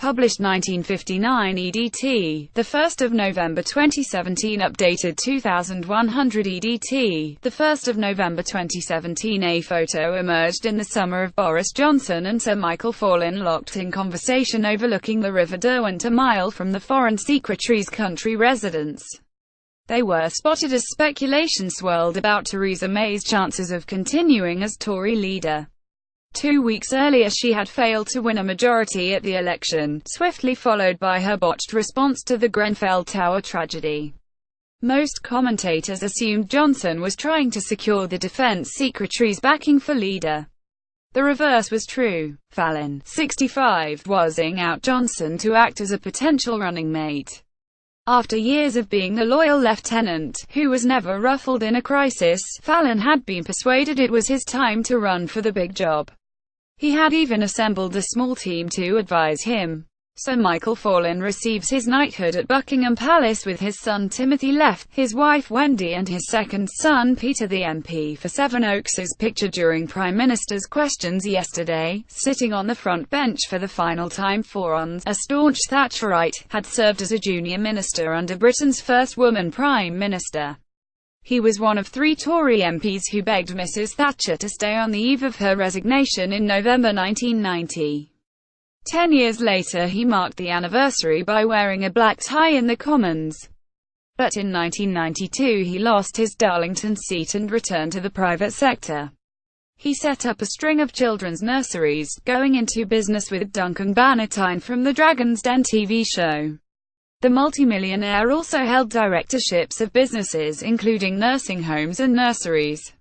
Published 1959 EDT, 1 November 2017. Updated 2100 EDT, 1 November 2017. A photo emerged in the summer of Boris Johnson and Sir Michael Fallon locked in conversation overlooking the River Derwent, a mile from the Foreign Secretary's country residence. They were spotted as speculation swirled about Theresa May's chances of continuing as Tory leader. 2 weeks earlier she had failed to win a majority at the election, swiftly followed by her botched response to the Grenfell Tower tragedy. Most commentators assumed Johnson was trying to secure the Defense Secretary's backing for leader. The reverse was true. Fallon, 65, was eyeing out Johnson to act as a potential running mate. After years of being the loyal lieutenant, who was never ruffled in a crisis, Fallon had been persuaded it was his time to run for the big job. He had even assembled a small team to advise him. Sir Michael Fallon receives his knighthood at Buckingham Palace with his son Timothy left, his wife Wendy and his second son Peter. The MP for Sevenoaks is pictured during Prime Minister's questions yesterday, sitting on the front bench for the final time. Fallon, a staunch Thatcherite, had served as a junior minister under Britain's first woman Prime Minister. He was one of 3 Tory MPs who begged Mrs. Thatcher to stay on the eve of her resignation in November 1990. 10 years later he marked the anniversary by wearing a black tie in the Commons. But in 1992 he lost his Darlington seat and returned to the private sector. He set up a string of children's nurseries, going into business with Duncan Bannatyne from the Dragon's Den TV show. The multimillionaire also held directorships of businesses including nursing homes and nurseries.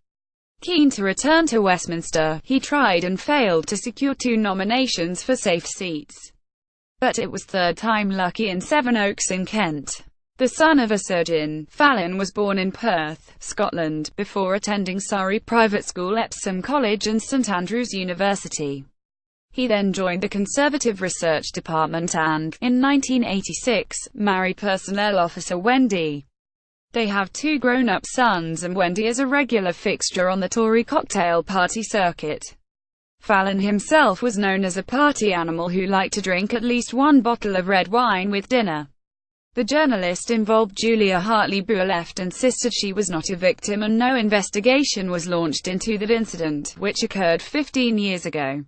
Keen to return to Westminster, he tried and failed to secure 2 nominations for safe seats. But it was third time lucky in Sevenoaks in Kent. The son of a surgeon, Fallon was born in Perth, Scotland, before attending Surrey private school Epsom College and St Andrews University. He then joined the Conservative Research Department and, in 1986, married personnel officer Wendy. They have 2 grown-up sons and Wendy is a regular fixture on the Tory cocktail party circuit. Fallon himself was known as a party animal who liked to drink at least 1 bottle of red wine with dinner. The journalist involved Julia Hartley-Brewer insisted she was not a victim and no investigation was launched into that incident, which occurred 15 years ago.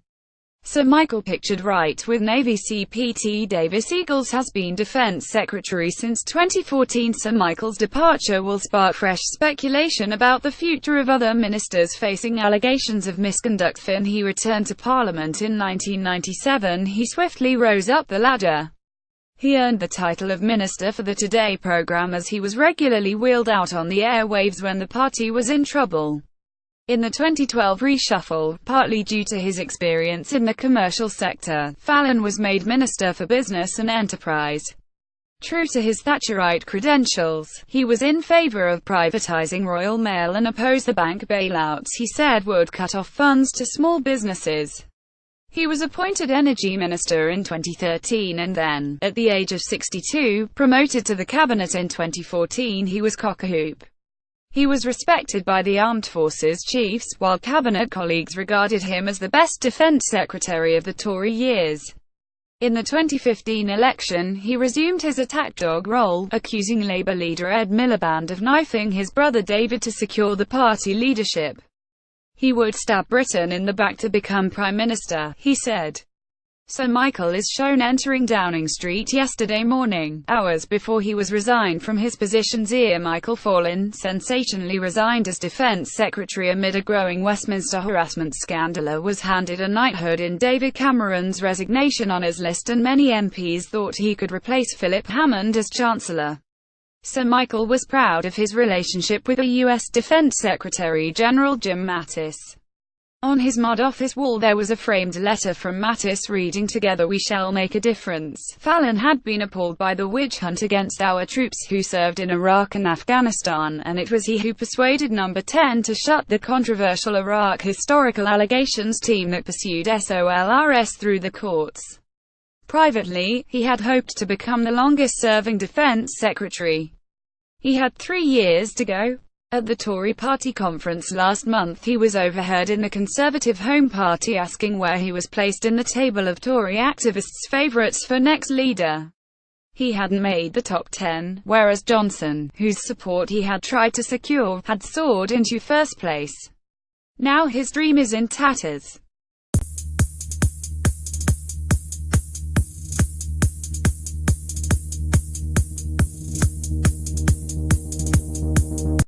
Sir Michael, pictured right with Navy CPT Davis Eagles, has been Defence Secretary since 2014. Sir Michael's departure will spark fresh speculation about the future of other ministers facing allegations of misconduct. When he returned to Parliament in 1997, he swiftly rose up the ladder. He earned the title of Minister for the Today programme as he was regularly wheeled out on the airwaves when the party was in trouble. In the 2012 reshuffle, partly due to his experience in the commercial sector, Fallon was made Minister for Business and Enterprise. True to his Thatcherite credentials, he was in favour of privatising Royal Mail and opposed the bank bailouts he said would cut off funds to small businesses. He was appointed Energy Minister in 2013 and then, at the age of 62, promoted to the cabinet in 2014. He was cock-a-hoop. He was respected by the armed forces chiefs, while cabinet colleagues regarded him as the best defence secretary of the Tory years. In the 2015 election, he resumed his attack dog role, accusing Labour leader Ed Miliband of knifing his brother David to secure the party leadership. He would stab Britain in the back to become Prime Minister, he said. Sir Michael is shown entering Downing Street yesterday morning, hours before he was resigned from his position. Michael Fallon sensationally resigned as Defence Secretary amid a growing Westminster harassment scandal. Was handed a knighthood in David Cameron's resignation on his list, and many MPs thought he could replace Philip Hammond as Chancellor. Sir Michael was proud of his relationship with the US Defence Secretary General Jim Mattis. On his mud office wall there was a framed letter from Mattis reading, "Together we shall make a difference." Fallon had been appalled by the witch hunt against our troops who served in Iraq and Afghanistan, and it was he who persuaded Number 10 to shut the controversial Iraq historical allegations team that pursued SOLRS through the courts. Privately, he had hoped to become the longest-serving defense secretary. He had 3 years to go. At the Tory party conference last month, he was overheard in the Conservative Home Party asking where he was placed in the table of Tory activists' favourites for next leader. He hadn't made the top 10, whereas Johnson, whose support he had tried to secure, had soared into first place. Now his dream is in tatters.